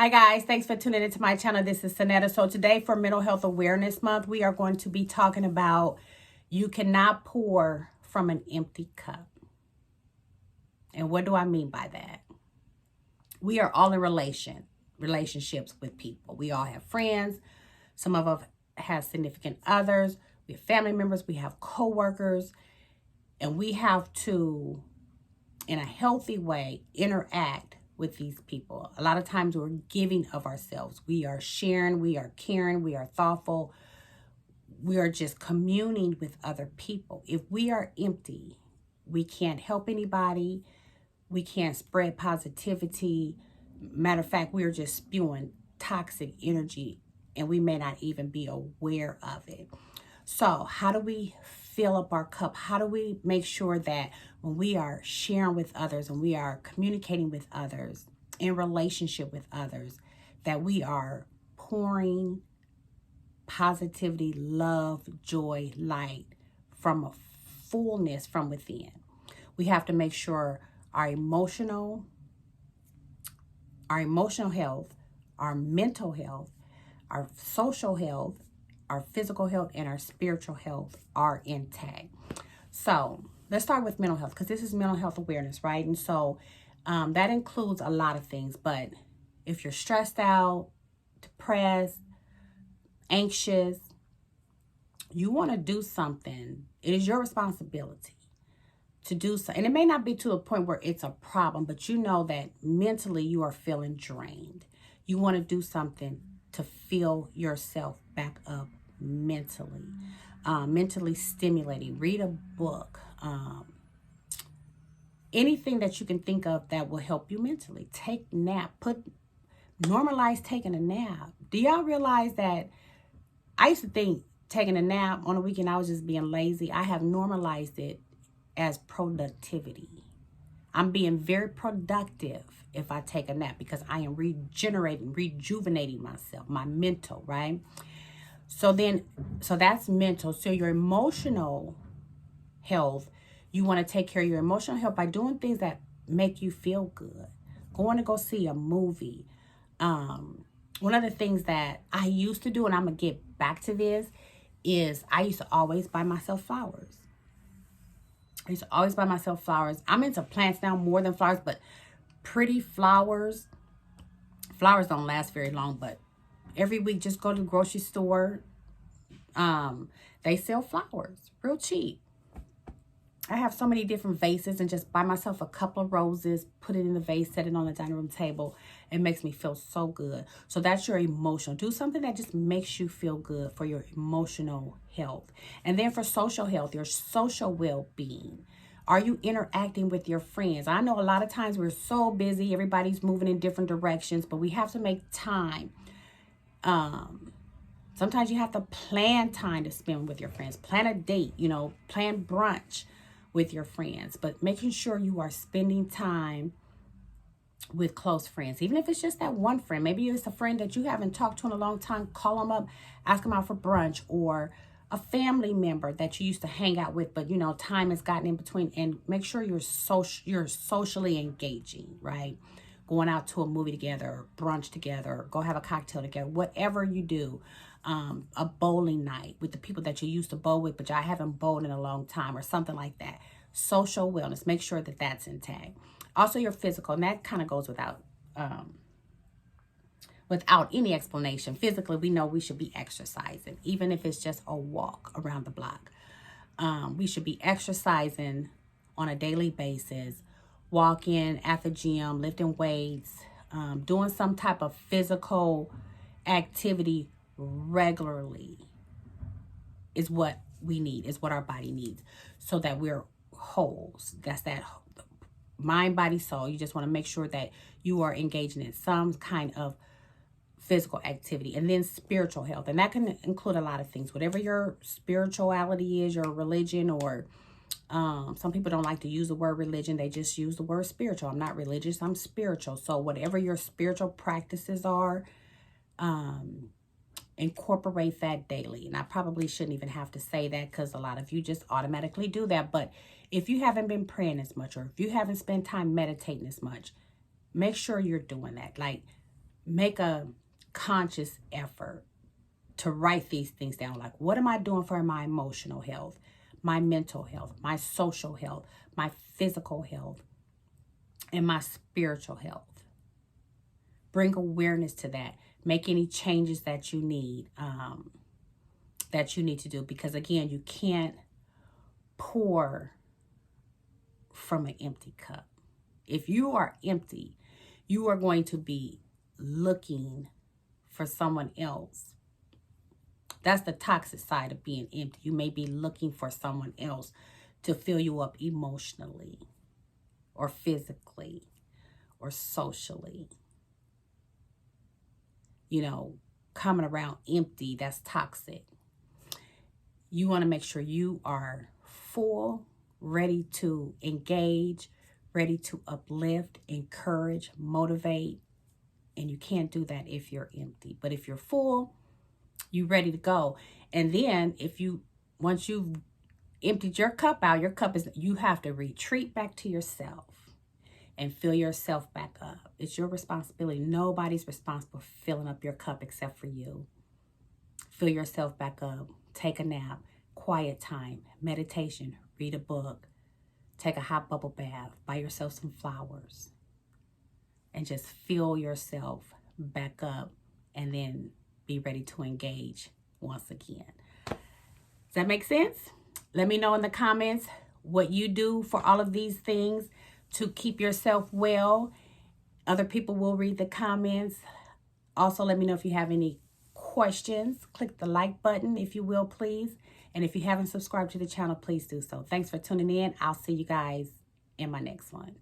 Hi guys, thanks for tuning into my channel. This is Sonetta. So today for Mental Health Awareness Month, we are going to be talking about you cannot pour from an empty cup. And what do I mean by that? We are all in relationships with people. We all have friends. Some of us have significant others. We have family members. We have co-workers. And we have to, in a healthy way, interact with these people. A lot of times we're giving of ourselves. We are sharing, we are caring, we are thoughtful. We are just communing with other people. If we are empty, we can't help anybody. We can't spread positivity. Matter of fact, we are just spewing toxic energy and we may not even be aware of it. So how do we fill up our cup? How do we make sure that when we are sharing with others and we are communicating with others, in relationship with others, that we are pouring positivity, love, joy, light from a fullness from within? We have to make sure our emotional health, our mental health, our social health, our physical health, and our spiritual health are intact. So let's start with mental health, because this is mental health awareness, right? And so that includes a lot of things. But if you're stressed out, depressed, anxious, you want to do something. It is your responsibility to do so. And it may not be to a point where it's a problem, but you know that mentally you are feeling drained. You want to do something to fill yourself back up mentally. Mentally stimulating. Read a book. Anything that you can think of that will help you mentally. Take nap. Normalize taking a nap. Do y'all realize that I used to think taking a nap on a weekend, I was just being lazy. I have normalized it as productivity. I'm being very productive if I take a nap because I am rejuvenating myself, my mental, right? So that's mental. So your emotional health, you want to take care of your emotional health by doing things that make you feel good. Going to go see a movie. One of the things that I used to do, and I'm going to get back to this, is I used to always buy myself flowers. I'm into plants now more than flowers, but pretty flowers. Flowers don't last very long, but every week just go to the grocery store. They sell flowers real cheap. I have so many different vases and just buy myself a couple of roses, put it in the vase, set it on the dining room table. It makes me feel so good. So that's your emotional. Do something that just makes you feel good for your emotional health. And then for social health, your social well-being. Are you interacting with your friends? I know a lot of times we're so busy. Everybody's moving in different directions, but we have to make time. Sometimes you have to plan time to spend with your friends. Plan a date, plan brunch with your friends, but making sure you are spending time with close friends. Even if it's just that one friend, maybe it's a friend that you haven't talked to in a long time, call them up, ask them out for brunch, or a family member that you used to hang out with, but time has gotten in between, and make sure you're socially engaging, right? Going out to a movie together, or brunch together, or go have a cocktail together, whatever you do. A bowling night with the people that you used to bowl with, but I haven't bowled in a long time, or something like that. Social wellness, make sure that that's intact. Also your physical, and that kind of goes without any explanation. Physically, we know we should be exercising, even if it's just a walk around the block. We should be exercising on a daily basis, walking at the gym, lifting weights, doing some type of physical activity regularly is what we need, is what our body needs, so that we're whole. That's that mind, body, soul. You just want to make sure that you are engaging in some kind of physical activity. And then spiritual health, and that can include a lot of things, whatever your spirituality is, your religion, or some people don't like to use the word religion, they just use the word spiritual. I'm not religious, I'm spiritual. So whatever your spiritual practices are, incorporate that daily. And I probably shouldn't even have to say that, because a lot of you just automatically do that. But if you haven't been praying as much, or if you haven't spent time meditating as much, make sure you're doing that. Like, make a conscious effort to write these things down. Like, what am I doing for my emotional health, my mental health, my social health, my physical health, and my spiritual health? Bring awareness to that. Make any changes that you need to do. Because again, you can't pour from an empty cup. If you are empty, you are going to be looking for someone else. That's the toxic side of being empty. You may be looking for someone else to fill you up emotionally or physically or socially. You know, coming around empty, that's toxic. You want to make sure you are full, ready to engage, ready to uplift, encourage, motivate. And you can't do that if you're empty. But if you're full, you're ready to go. And then once you've emptied your cup out, you have to retreat back to yourself and fill yourself back up. It's your responsibility. Nobody's responsible for filling up your cup except for you. Fill yourself back up. Take a nap. Quiet time. Meditation. Read a book. Take a hot bubble bath. Buy yourself some flowers. And just fill yourself back up. And then be ready to engage once again. Does that make sense? Let me know in the comments what you do for all of these things to keep yourself well. Other people will read the comments. Also, let me know if you have any questions. Click the like button if you will, please. And if you haven't subscribed to the channel, please do so. Thanks for tuning in. I'll see you guys in my next one.